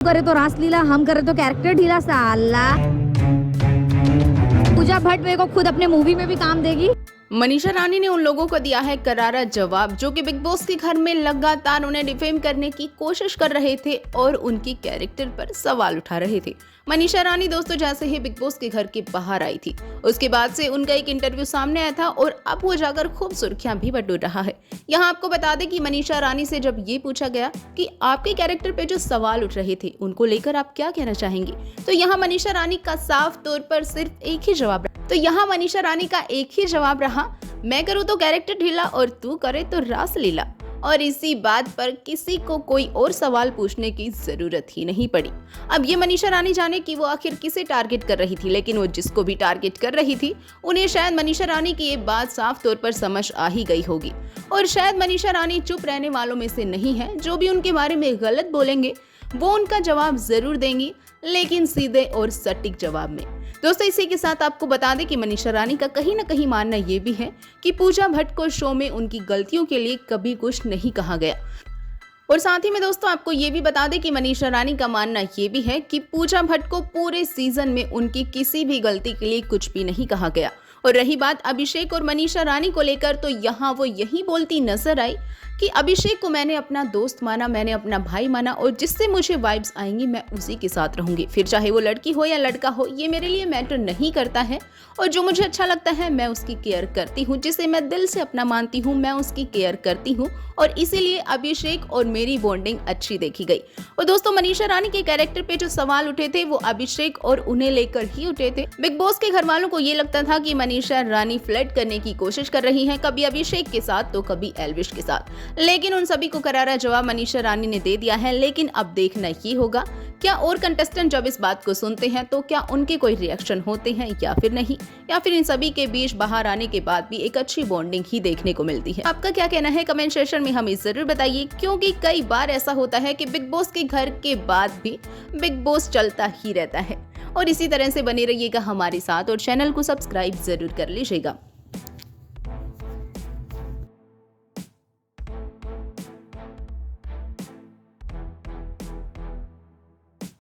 करे तो रासलीला, हम करे तो कैरेक्टर ढीला। साला पूजा भट्ट मेरे को खुद अपने मूवी में भी काम देगी। मनीषा रानी ने उन लोगों को दिया है करारा जवाब जो कि बिग बॉस के घर में लगातार उन्हें डिफेम करने की कोशिश कर रहे थे और उनकी कैरेक्टर पर सवाल उठा रहे थे। मनीषा रानी दोस्तों जैसे ही बिग बॉस के घर के बाहर आई थी उसके बाद से उनका एक इंटरव्यू सामने आया था और अब वो जाकर खूब सुर्खियां भी बटोर रहा है। यहाँ आपको बता दें कि मनीषा रानी से जब ये पूछा गया कि आपके कैरेक्टर पे जो सवाल उठ रहे थे उनको लेकर आप क्या कहना चाहेंगे, तो यहाँ मनीषा रानी का साफ तौर पर सिर्फ एक ही जवाब रहा, मैं करूँ तो कैरेक्टर ढीला और तू करे तो रासलीला। और इसी बात पर किसी को कोई और सवाल पूछने की जरूरत ही नहीं पड़ी। अब ये मनीषा रानी जाने कि वो आखिर किसे टारगेट कर रही थी, लेकिन वो जिसको भी टारगेट कर रही थी उन्हें शायद मनीषा रानी की ये बात साफ तौर पर समझ आ ही गई होगी। और शायद मनीषा रानी चुप रहने वालों में से नहीं है, जो भी उनके बारे में गलत बोलेंगे वो उनका जवाब जरूर देंगी, लेकिन सीधे और सटीक जवाब में। दोस्तों इसी के साथ आपको बता दें कि मनीषा रानी का कहीं ना कहीं मानना ये भी है कि पूजा भट्ट को शो में उनकी गलतियों के लिए कभी कुछ नहीं कहा गया। और साथ ही में दोस्तों आपको ये भी बता दें कि मनीषा रानी का मानना ये भी है कि पूजा भट्ट को पूरे सीजन में उनकी किसी भी गलती के लिए कुछ भी नहीं कहा गया। और रही बात अभिषेक और मनीषा रानी को लेकर, तो यहाँ वो यही बोलती नजर आई कि अभिषेक को मैंने अपना दोस्त माना, मैंने अपना भाई माना और जिससे मुझे वाइब्स आएंगी मैं उसी के साथ रहूंगी। फिर चाहे वो लड़की हो या लड़का हो, ये मेरे लिए मैटर नहीं करता है। और जो मुझे अच्छा लगता है मैं उसकी केयर करती हूँ, जिसे मैं दिल से अपना मानती हूँ मैं उसकी केयर करती हूँ। और इसीलिए अभिषेक और मेरी बॉन्डिंग अच्छी देखी गई। और दोस्तों मनीषा रानी के कैरेक्टर पे जो सवाल उठे थे वो अभिषेक और उन्हें लेकर ही उठे थे। बिग बॉस के घर वालों को ये लगता था कि मनीषा रानी फ्लर्ट करने की कोशिश कर रही हैं, कभी अभिषेक के साथ तो कभी एल्विश के साथ, लेकिन उन सभी को करारा जवाब मनीषा रानी ने दे दिया है। लेकिन अब देखना ही होगा क्या और कंटेस्टेंट जब इस बात को सुनते हैं तो क्या उनके कोई रिएक्शन होते हैं या फिर नहीं, या फिर इन सभी के बीच बाहर आने के बाद भी एक अच्छी बॉन्डिंग ही देखने को मिलती है। आपका क्या कहना है कमेंट सेक्शन में हमें जरूर बताइए, क्योंकि कई बार ऐसा होता है कि बिग बॉस के घर के बाद भी बिग बॉस चलता ही रहता है। और इसी तरह से बने रहिएगा हमारे साथ और चैनल को सब्सक्राइब जरूर कर लीजिएगा।